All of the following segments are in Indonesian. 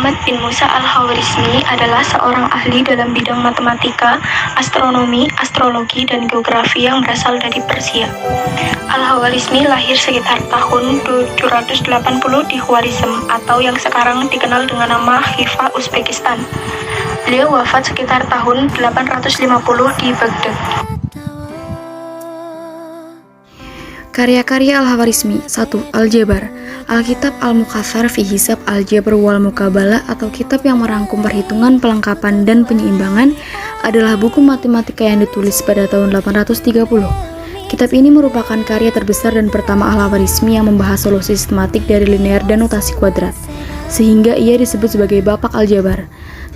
Muhammad bin Musa al-Khwarizmi adalah seorang ahli dalam bidang matematika, astronomi, astrologi, dan geografi yang berasal dari Persia. Al-Khwarizmi lahir sekitar tahun 780 di Khwarizm atau yang sekarang dikenal dengan nama Khiva, Uzbekistan. Beliau wafat sekitar tahun 850 di Baghdad. Karya-karya Al-Khwarizmi. 1. Al-Jabar. Alkitab Al-Mukatsar fi Hisab Al-Jabr wal Muqabalah atau kitab yang merangkum perhitungan, pelengkapan, dan penyeimbangan adalah buku matematika yang ditulis pada tahun 830. Kitab ini merupakan karya terbesar dan pertama Al-Khwarizmi yang membahas solusi sistematik dari linear dan notasi kuadrat, sehingga ia disebut sebagai Bapak Al-Jabar.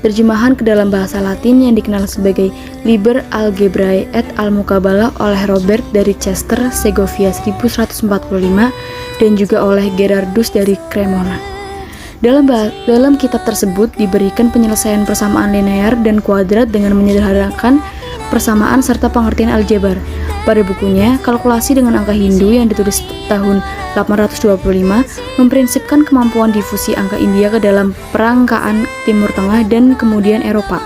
Terjemahan ke dalam bahasa Latin yang dikenal sebagai Liber Algebrae et Al-Muqabalah oleh Robert dari Chester, Segovia 1145 dan juga oleh Gerardus dari Cremona. Dalam kitab tersebut diberikan penyelesaian persamaan linear dan kuadrat dengan menyederhanakan persamaan serta pengertian aljabar. Pada bukunya, Kalkulasi dengan Angka Hindu yang ditulis tahun 825 memprinsipkan kemampuan difusi angka India ke dalam perangkaan Timur Tengah dan kemudian Eropa.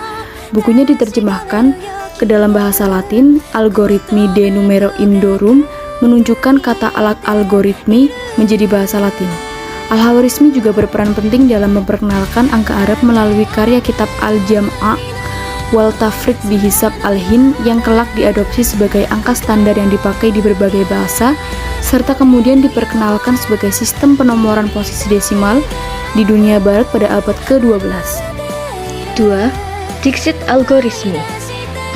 Bukunya diterjemahkan ke dalam bahasa Latin. Algoritmi de numero Indorum menunjukkan kata alat algoritmi menjadi bahasa Latin. Al-Khwarizmi juga berperan penting dalam memperkenalkan angka Arab melalui karya kitab Al-Jam'a wal Tafriq bi Hisab Al-Hind yang kelak diadopsi sebagai angka standar yang dipakai di berbagai bahasa, serta kemudian diperkenalkan sebagai sistem penomoran posisi desimal di dunia barat pada abad ke-12. 2. Dixit Algorismi.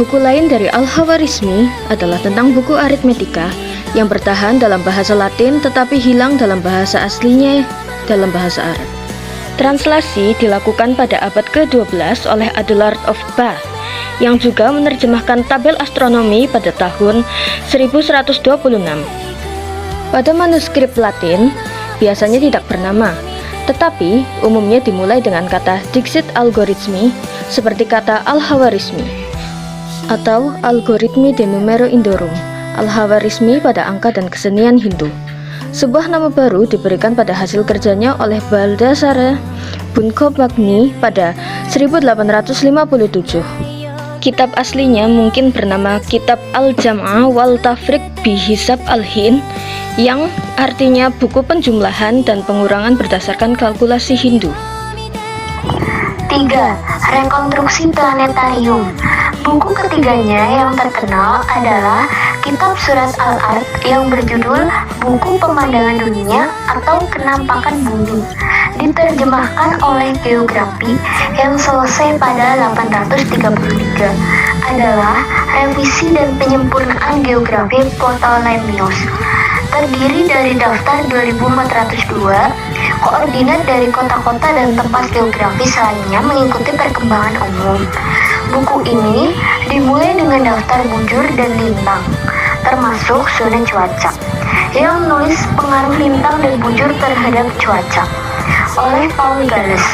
Buku lain dari Al-Khwarizmi adalah tentang buku aritmetika yang bertahan dalam bahasa Latin tetapi hilang dalam bahasa aslinya dalam bahasa Arab. Translasi dilakukan pada abad ke-12 oleh Adelard of Bath yang juga menerjemahkan tabel astronomi pada tahun 1126. Pada manuskrip Latin biasanya tidak bernama, tetapi umumnya dimulai dengan kata Dixit Algorismi seperti kata Al-Khwarizmi atau Algoritmi de numero Indorum, Al-Khwarizmi pada angka dan kesenian Hindu. Sebuah nama baru diberikan pada hasil kerjanya oleh Baldassare Buoncompagni pada 1857. Kitab aslinya mungkin bernama Kitab Al-Jam'a wal Tafriq bi Hisab Al-Hind yang artinya buku penjumlahan dan pengurangan berdasarkan kalkulasi Hindu. 3. Rekonstruksi Planetarium. Buku ketiganya yang terkenal adalah Kitab Surat Al-Ard yang berjudul Buku Pemandangan Dunia atau Kenampakan Bumi, diterjemahkan oleh Geografi yang selesai pada 833, adalah revisi dan penyempurnaan geografi Ptolemaios. Terdiri dari daftar 2402, koordinat dari kota-kota dan tempat geografis lainnya mengikuti perkembangan umum. Buku ini dimulai dengan daftar bujur dan lintang, termasuk zona cuaca, yang menulis pengaruh lintang dan bujur terhadap cuaca. Oleh Paul Gales,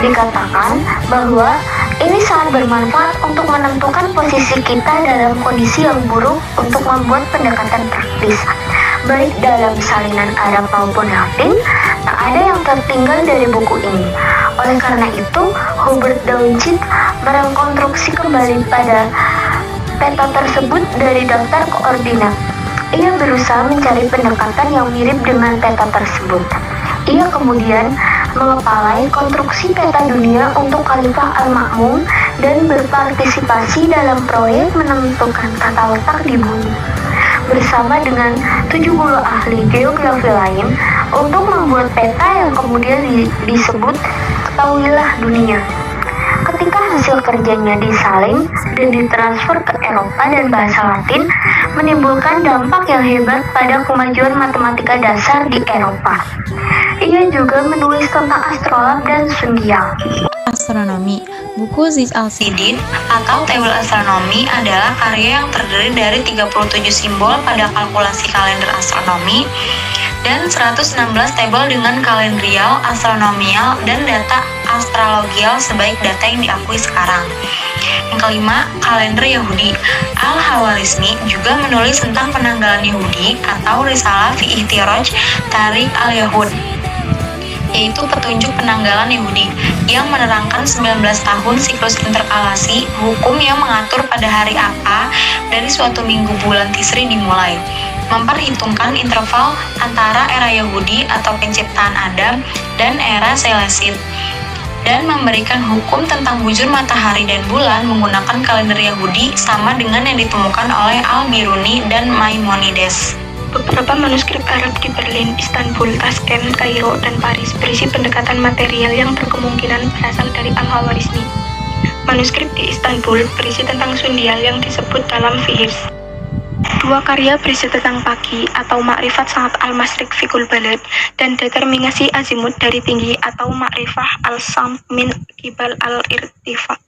dikatakan bahwa ini sangat bermanfaat untuk menentukan posisi kita dalam kondisi yang buruk untuk membuat pendekatan praktis. Baik dalam salinan Arab maupun Latin, tak ada yang tertinggal dari buku ini. Oleh karena itu, Hubert Downcip merekonstruksi kembali pada peta tersebut dari daftar koordinat. Ia berusaha mencari pendekatan yang mirip dengan peta tersebut. Ia kemudian mengepalai konstruksi peta dunia untuk Khalifah Al-Ma'mun dan berpartisipasi dalam proyek menentukan tata letak di bumi bersama dengan 70 ahli geografi lain untuk membuat peta yang kemudian disebut Ketahuilah Dunia. Ketika hasil kerjanya disalin dan ditransfer ke Eropa dan bahasa Latin, menimbulkan dampak yang hebat pada kemajuan matematika dasar di Eropa. Ia juga menulis tentang astrolab dan zodiak. Astronomi. Buku Zid al-Sidin atau Tabel Astronomi adalah karya yang terdiri dari 37 simbol pada kalkulasi kalender astronomi dan 116 tabel dengan kalendrial, astronomial, dan data astrologial sebaik data yang diakui sekarang. Yang kelima, kalender Yahudi. Al-Khwarizmi juga menulis tentang penanggalan Yahudi atau Risalah fi Ihtiraj Tarikh al-Yahud, yaitu petunjuk penanggalan Yahudi. yang menerangkan 19 tahun siklus interkalasi, hukum yang mengatur pada hari apa dari suatu minggu bulan Tisri dimulai, memperhitungkan interval antara era Yahudi atau penciptaan Adam dan era Selesit, dan memberikan hukum tentang bujur matahari dan bulan menggunakan kalender Yahudi sama dengan yang ditemukan oleh Al-Biruni dan Maimonides. Beberapa manuskrip Arab di Berlin, Istanbul, Tashkent, Kairo, dan Paris berisi pendekatan material yang berkemungkinan berasal dari Al-Khawarizmi. Manuskrip di Istanbul berisi tentang sundial yang disebut dalam Fihirs. Dua karya berisi tentang pagi atau makrifat sangat al-masrik fikul balad dan determinasi azimut dari tinggi atau makrifah al-sam min kibal al-irtifa.